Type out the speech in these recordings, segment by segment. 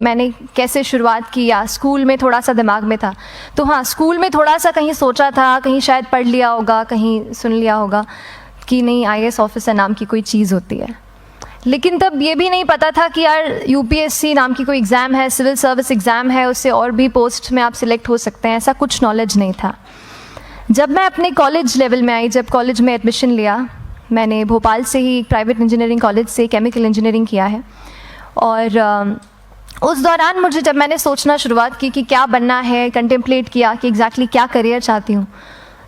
मैंने कैसे शुरुआत की या स्कूल में थोड़ा सा दिमाग में था। तो हाँ, स्कूल में थोड़ा सा कहीं सोचा था, कहीं शायद पढ़ लिया होगा, कहीं सुन लिया होगा कि नहीं आईएएस ऑफिसर नाम की कोई चीज़ होती है। लेकिन तब ये भी नहीं पता था कि यार यूपीएससी नाम की कोई एग्ज़ाम है, सिविल सर्विस एग्ज़ाम है, उससे और भी पोस्ट में आप सिलेक्ट हो सकते हैं, ऐसा कुछ नॉलेज नहीं था। जब मैं अपने कॉलेज लेवल में आई, जब कॉलेज में एडमिशन लिया, मैंने भोपाल से ही प्राइवेट इंजीनियरिंग कॉलेज से केमिकल इंजीनियरिंग किया है। और उस दौरान मुझे जब मैंने सोचना शुरुआत की कि क्या बनना है, कंटेम्पलेट किया कि एग्जैक्टली क्या करियर चाहती हूँ,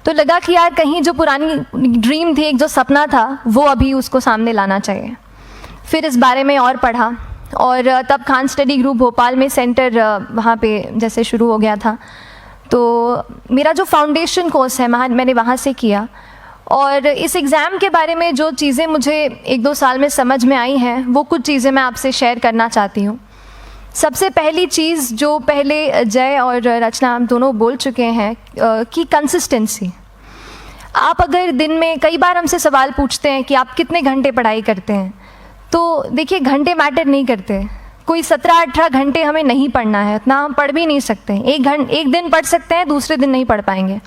तो लगा कि यार कहीं जो पुरानी ड्रीम थी, एक जो सपना था, वो अभी उसको सामने लाना चाहिए। फिर इस बारे में और पढ़ा और तब खान स्टडी ग्रुप भोपाल में सेंटर वहाँ पे जैसे शुरू हो गया था, तो मेरा जो फाउंडेशन कोर्स है मैंने वहाँ से किया। और इस एग्ज़ाम के बारे में जो चीज़ें मुझे 1-2 साल में समझ में आई हैं, वो कुछ चीज़ें मैं आपसे शेयर करना चाहती हूँ। सबसे पहली चीज़ जो पहले जय और रचना हम दोनों बोल चुके हैं कि कंसिस्टेंसी। आप अगर दिन में, कई बार हमसे सवाल पूछते हैं कि आप कितने घंटे पढ़ाई करते हैं, तो देखिए घंटे मैटर नहीं करते। कोई 17-18 घंटे हमें नहीं पढ़ना है, इतना हम पढ़ भी नहीं सकते। एक दिन पढ़ सकते हैं, दूसरे दिन नहीं पढ़ पाएंगे।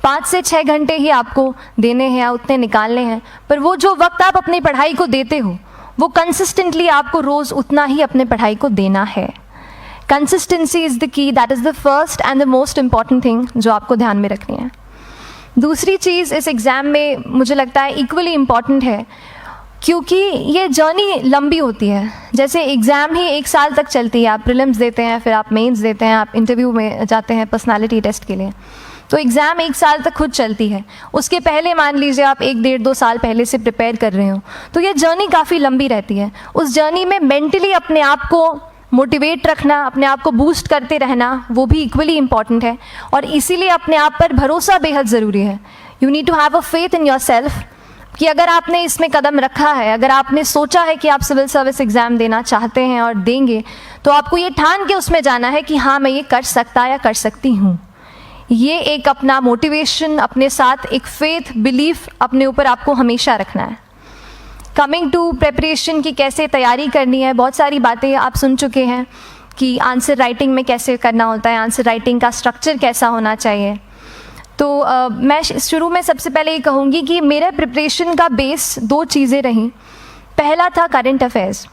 5 से 6 घंटे ही आपको देने हैं या उतने निकालने हैं, पर वो जो वक्त आप अपनी पढ़ाई को देते हो, वो कंसिस्टेंटली आपको रोज़ उतना ही अपने पढ़ाई को देना है। Consistency is the key, that is the first and the most important thing जो आपको ध्यान में रखनी है। दूसरी चीज़ इस एग्ज़ाम में मुझे लगता है इक्वली इम्पॉर्टेंट है, क्योंकि ये जर्नी लंबी होती है। जैसे एग्ज़ाम ही 1 साल तक चलती है, आप प्रीलिम्स देते हैं, फिर आप मेंस देते हैं, आप इंटरव्यू में जाते हैं पर्सनालिटी टेस्ट के लिए, तो एग्ज़ाम 1 साल तक खुद चलती है। उसके पहले मान लीजिए आप 1-1.5-2 साल पहले से प्रिपेयर कर रहे हो, तो ये जर्नी काफ़ी लंबी रहती है। उस जर्नी में मेंटली अपने आप को मोटिवेट रखना, अपने आप को बूस्ट करते रहना, वो भी इक्वली इम्पॉर्टेंट है। और इसीलिए अपने आप पर भरोसा बेहद ज़रूरी है। You need to have a faith in yourself कि अगर आपने इसमें कदम रखा है, अगर आपने सोचा है कि आप सिविल सर्विस एग्ज़ाम देना चाहते हैं और देंगे, तो आपको ये ठान के उसमें जाना है कि हाँ मैं ये कर सकता या कर सकती हूँ। ये एक अपना मोटिवेशन, अपने साथ एक फेथ, बिलीफ अपने ऊपर आपको हमेशा रखना है। कमिंग टू प्रेपरेशन की कैसे तैयारी करनी है, बहुत सारी बातें आप सुन चुके हैं कि आंसर राइटिंग में कैसे करना होता है, आंसर राइटिंग का स्ट्रक्चर कैसा होना चाहिए। तो मैं शुरू में सबसे पहले ये कहूँगी कि मेरे प्रिपरेशन का बेस 2 चीज़ें रहीं। पहला था करंट अफेयर्स।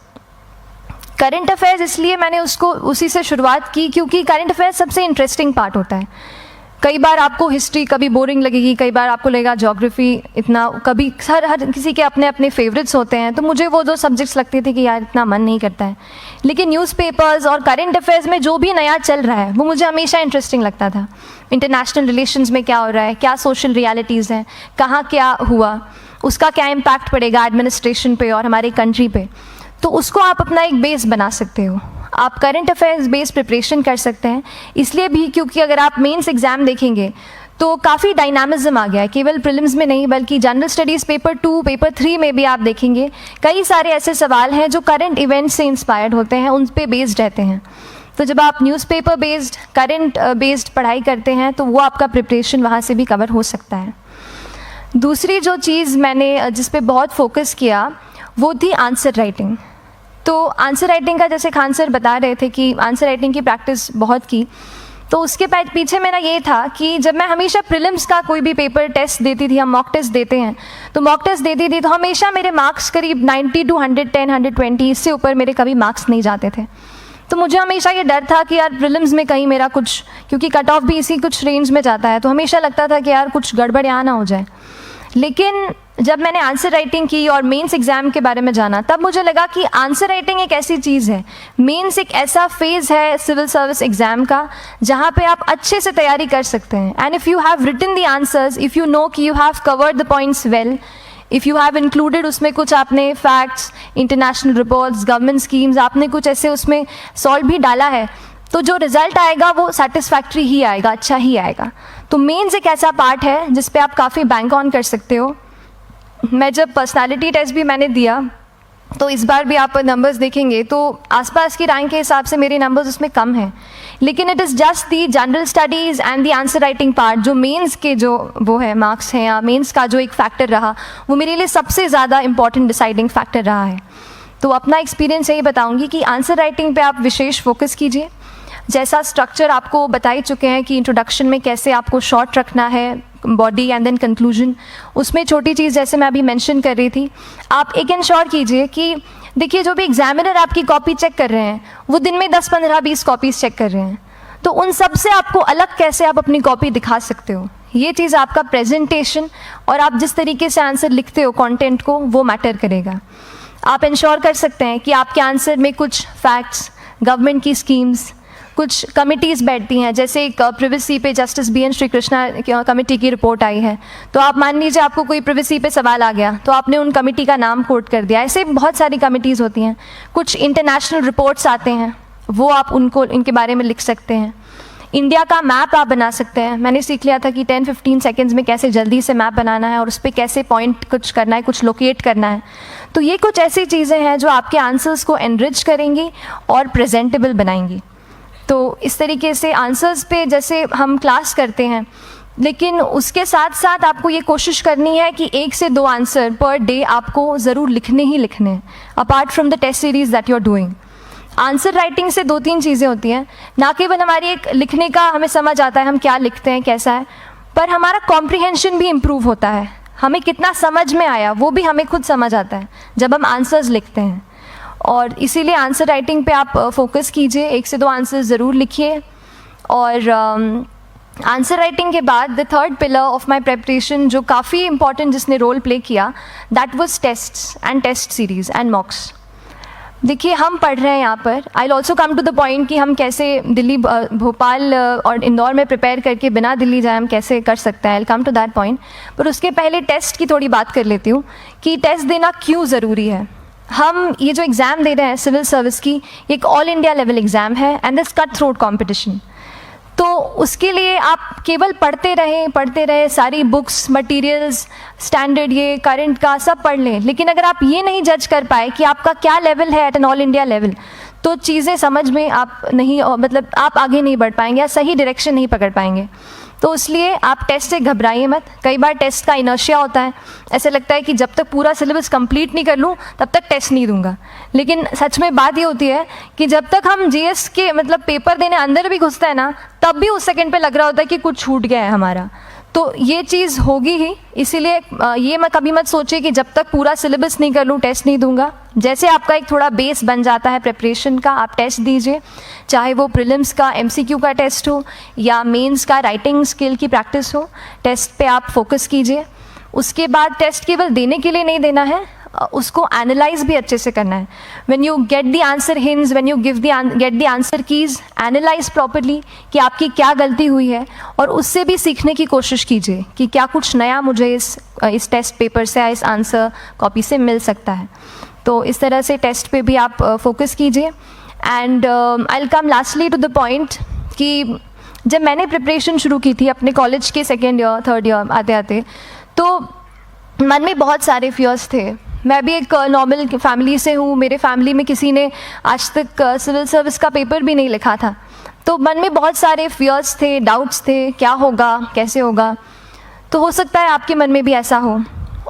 करंट अफेयर्स इसलिए मैंने उसी से शुरुआत की क्योंकि करंट अफेयर्स सबसे इंटरेस्टिंग पार्ट होता है। कई बार आपको हिस्ट्री कभी बोरिंग लगेगी, कई बार आपको लगेगा ज्योग्राफी इतना, कभी हर किसी के अपने अपने फेवरेट्स होते हैं। तो मुझे वो 2 सब्जेक्ट्स लगते थे कि यार इतना मन नहीं करता है, लेकिन न्यूज़पेपर्स और करंट अफेयर्स में जो भी नया चल रहा है वो मुझे हमेशा इंटरेस्टिंग लगता था। इंटरनेशनल रिलेशंस में क्या हो रहा है, क्या सोशल रियलिटीज़ हैं, कहाँ क्या हुआ, उसका क्या इम्पैक्ट पड़ेगा एडमिनिस्ट्रेशन पे और हमारी कंट्री पे, तो उसको आप अपना एक बेस बना सकते हो। आप करंट अफेयर्स बेस्ड प्रिपरेशन कर सकते हैं, इसलिए भी क्योंकि अगर आप मेंस एग्ज़ाम देखेंगे तो काफ़ी डायनामिज्म आ गया है, केवल प्रीलिम्स में नहीं बल्कि जनरल स्टडीज़ पेपर 2, पेपर 3 में भी आप देखेंगे कई सारे ऐसे सवाल हैं जो करंट इवेंट से इंस्पायर्ड होते हैं, उन पे बेस्ड रहते हैं। तो जब आप न्यूज़पेपर बेस्ड, करंट बेस्ड पढ़ाई करते हैं तो वो आपका प्रिपरेशन वहाँ से भी कवर हो सकता है। दूसरी जो चीज़ मैंने जिस पे बहुत फोकस किया वो थी आंसर राइटिंग। तो आंसर राइटिंग का जैसे खान सर बता रहे थे कि आंसर राइटिंग की प्रैक्टिस बहुत की, तो उसके पीछे मेरा ये था कि जब मैं हमेशा प्रीलिम्स का कोई भी पेपर टेस्ट देती थी, हम मॉक टेस्ट देते हैं, तो मॉक टेस्ट देती थी तो हमेशा मेरे मार्क्स करीब 90 to 110, 120, इससे ऊपर मेरे कभी मार्क्स नहीं जाते थे। तो मुझे हमेशा ये डर था कि यार प्रीलिम्स में कहीं मेरा कुछ, क्योंकि कट ऑफ भी इसी कुछ रेंज में जाता है, तो हमेशा लगता था कि यार कुछ गड़बड़ यहाँ ना हो जाए। लेकिन जब मैंने आंसर राइटिंग की और मेंस एग्ज़ाम के बारे में जाना, तब मुझे लगा कि आंसर राइटिंग एक ऐसी चीज़ है, मेंस एक ऐसा फेज़ है सिविल सर्विस एग्ज़ाम का जहाँ पे आप अच्छे से तैयारी कर सकते हैं। And if you have written the answers, if you know कि you have covered the points well, if you have included उसमें कुछ आपने facts, international reports, government schemes, आपने कुछ ऐसे उसमें सॉल्व भी डाला है, तो जो रिज़ल्ट आएगा वो सेटिस्फैक्ट्री ही आएगा, अच्छा ही आएगा। तो मेंस एक ऐसा पार्ट है जिस पे आप काफ़ी बैंक ऑन कर सकते हो। मैं जब पर्सनालिटी टेस्ट भी मैंने दिया, तो इस बार भी आप नंबर्स देखेंगे तो आसपास की रैंक के हिसाब से मेरे नंबर्स उसमें कम हैं, लेकिन it is just the general studies and the answer writing part, जो मेंस के जो वो है मार्क्स हैं या मेंस का जो एक फैक्टर रहा, वो मेरे लिए सबसे ज़्यादा इंपॉर्टेंट डिसाइडिंग फैक्टर रहा है। तो अपना एक्सपीरियंस यही बताऊंगी कि आंसर राइटिंग पे आप विशेष फोकस कीजिए। जैसा स्ट्रक्चर आपको बता ही चुके हैं कि इंट्रोडक्शन में कैसे आपको शॉर्ट रखना है, बॉडी एंड देन कंक्लूजन, उसमें छोटी चीज़ जैसे मैं अभी मेंशन कर रही थी, आप एक इंश्योर कीजिए कि देखिए जो भी एग्जामिनर आपकी कॉपी चेक कर रहे हैं वो दिन में 10, 15, 20 कॉपीज़ चेक कर रहे हैं, तो उन सब से आपको अलग कैसे आप अपनी कॉपी दिखा सकते हो, ये चीज़ आपका प्रेजेंटेशन और आप जिस तरीके से आंसर लिखते हो कंटेंट को, वो मैटर करेगा। आप इंश्योर कर सकते हैं कि आपके आंसर में कुछ फैक्ट्स, गवर्नमेंट की स्कीम्स, कुछ कमिटीज़ बैठती हैं, जैसे एक प्रिवेसी पे जस्टिस BN श्रीकृष्णा कमेटी की रिपोर्ट आई है, तो आप मान लीजिए आपको कोई प्रिवेसी पे सवाल आ गया तो आपने उन कमेटी का नाम कोट कर दिया। ऐसे बहुत सारी कमिटीज़ होती हैं। कुछ इंटरनेशनल रिपोर्ट्स आते हैं, वो आप उनको इनके बारे में लिख सकते हैं। इंडिया का मैप आप बना सकते हैं। मैंने सीख लिया था कि 10-15 सेकेंड्स में कैसे जल्दी से मैप बनाना है और उस पर कैसे पॉइंट कुछ करना है, कुछ लोकेट करना है। तो ये कुछ ऐसी चीज़ें हैं जो आपके आंसर्स को एनरिच करेंगी और प्रेजेंटेबल बनाएंगी। तो इस तरीके से आंसर्स पे जैसे हम क्लास करते हैं, लेकिन उसके साथ साथ आपको ये कोशिश करनी है कि 1 से 2 आंसर पर डे आपको ज़रूर लिखने ही लिखने हैं, apart from the test series that you are doing. Answer writing से 2-3 चीज़ें होती हैं, ना केवल हमारी एक लिखने का हमें समझ आता है हम क्या लिखते हैं कैसा है, पर हमारा कॉम्प्रिहेंशन भी इम्प्रूव होता है। हमें कितना समझ में आया वो भी हमें खुद समझ आता है जब हम आंसर्स लिखते हैं। और इसीलिए आंसर राइटिंग पे आप फोकस कीजिए, 1 से 2 आंसर ज़रूर लिखिए। और आंसर राइटिंग के बाद the third pillar of my preparation जो काफ़ी इंपॉर्टेंट जिसने रोल प्ले किया, that was tests and test series and mocks. देखिए हम पढ़ रहे हैं यहाँ पर, I will also come to the point कि हम कैसे दिल्ली, भोपाल और इंदौर में प्रिपेयर करके बिना दिल्ली जाए हम कैसे कर सकते हैं, I will come to that point. पर उसके पहले टेस्ट की थोड़ी बात कर लेती हूँ कि टेस्ट देना क्यों ज़रूरी है। हम ये जो एग्ज़ाम दे रहे हैं सिविल सर्विस की, एक ऑल इंडिया लेवल एग्ज़ाम है and this cut throat competition. तो उसके लिए आप केवल पढ़ते रहें, सारी बुक्स, मटेरियल्स, स्टैंडर्ड ये करंट का सब पढ़ लें, लेकिन अगर आप ये नहीं जज कर पाए कि आपका क्या लेवल है at an all India level, तो चीज़ें समझ में आप नहीं, मतलब आप आगे नहीं बढ़ पाएंगे या सही डायरेक्शन नहीं पकड़ पाएंगे। तो इसलिए आप टेस्ट से घबराइए मत। कई बार टेस्ट का इनर्शिया होता है, ऐसे लगता है कि जब तक पूरा सिलेबस कंप्लीट नहीं कर लूँ तब तक टेस्ट नहीं दूंगा, लेकिन सच में बात ये होती है कि जब तक हम GS के मतलब पेपर देने अंदर भी घुसते हैं ना, तब भी उस सेकंड पे लग रहा होता है कि कुछ छूट गया है हमारा। तो ये चीज़ होगी ही, इसीलिए ये मैं कभी मत सोचिए कि जब तक पूरा सिलेबस नहीं कर लूँ टेस्ट नहीं दूंगा। जैसे आपका एक थोड़ा बेस बन जाता है प्रिपरेशन का, आप टेस्ट दीजिए, चाहे वो प्रीलिम्स का MCQ का टेस्ट हो या मेंस का राइटिंग स्किल की प्रैक्टिस हो, टेस्ट पे आप फोकस कीजिए। उसके बाद टेस्ट केवल देने के लिए नहीं देना है, उसको एनालाइज भी अच्छे से करना है। When you get the answer hints, when you get the answer keys, analyse properly कि आपकी क्या गलती हुई है और उससे भी सीखने की कोशिश कीजिए कि क्या कुछ नया मुझे इस टेस्ट पेपर से या इस आंसर कॉपी से मिल सकता है। तो इस तरह से टेस्ट पे भी आप फोकस कीजिए। And I will come lastly to the point कि जब मैंने प्रिपरेशन शुरू की थी अपने कॉलेज के 2nd ईयर 3rd ईयर आते आते, तो मन में बहुत सारे फियर्स थे। मैं भी एक नॉर्मल फैमिली से हूँ, मेरे फैमिली में किसी ने आज तक सिविल सर्विस का पेपर भी नहीं लिखा था, तो मन में बहुत सारे फियर्स थे, डाउट्स थे, क्या होगा, कैसे होगा। तो हो सकता है आपके मन में भी ऐसा हो।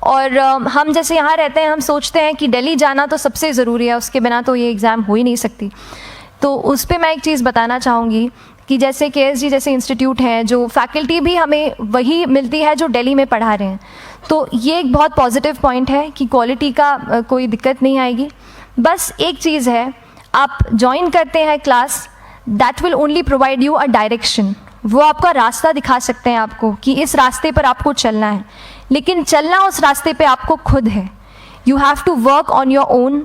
और हम जैसे यहाँ रहते हैं, हम सोचते हैं कि दिल्ली जाना तो सबसे ज़रूरी है, उसके बिना तो ये एग्ज़ाम हो ही नहीं सकती। तो उस पर मैं एक चीज़ बताना चाहूँगी कि जैसे KSG जैसे इंस्टीट्यूट हैं, जो फैकल्टी भी हमें वही मिलती है जो दिल्ली में पढ़ा रहे हैं, तो ये एक बहुत पॉजिटिव पॉइंट है कि क्वालिटी का कोई दिक्कत नहीं आएगी। बस एक चीज़ है, आप ज्वाइन करते हैं class, that will only provide you a direction. वो आपका रास्ता दिखा सकते हैं आपको कि इस रास्ते पर आपको चलना है, लेकिन चलना उस रास्ते पे आपको खुद है। You have to work on your own.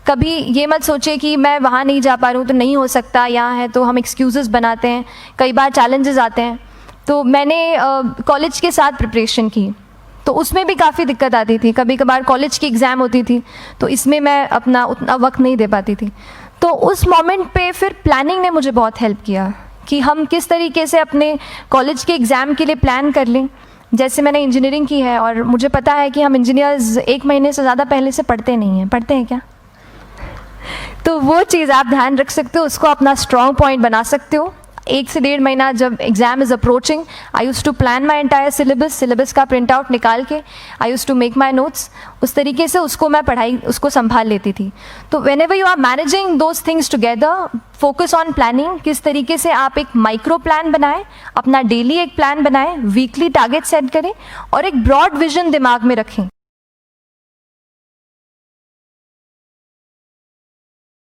कभी ये मत सोचे कि मैं वहाँ नहीं जा पा रहा हूँ तो नहीं हो सकता, यहाँ है, तो हम एक्सक्यूज़ेस बनाते हैं। कई बार चैलेंजेस आते हैं। तो मैंने कॉलेज के साथ प्रिपरेशन की, तो उसमें भी काफ़ी दिक्कत आती थी। कभी कभार कॉलेज की एग्ज़ाम होती थी तो इसमें मैं अपना उतना वक्त नहीं दे पाती थी। तो उस मोमेंट पे फिर प्लानिंग ने मुझे बहुत हेल्प किया कि हम किस तरीके से अपने कॉलेज के एग्ज़ाम के लिए प्लान कर लें। जैसे मैंने इंजीनियरिंग की है और मुझे पता है कि हम इंजीनियर्स 1 महीने से ज़्यादा पहले से पढ़ते नहीं हैं। पढ़ते हैं क्या? तो वो चीज़ आप ध्यान रख सकते हो, उसको अपना स्ट्रॉन्ग पॉइंट बना सकते हो। 1 से 1.5 महीना जब exam is approaching, I used to plan my entire syllabus का प्रिंट आउट निकाल के I used to make my notes, उस तरीके से उसको मैं उसको संभाल लेती थी। तो whenever you are managing those things together, focus on planning, किस तरीके से आप एक माइक्रो प्लान बनाएं, अपना डेली एक प्लान बनाएं, वीकली टारगेट सेट करें और एक ब्रॉड विजन दिमाग में रखें।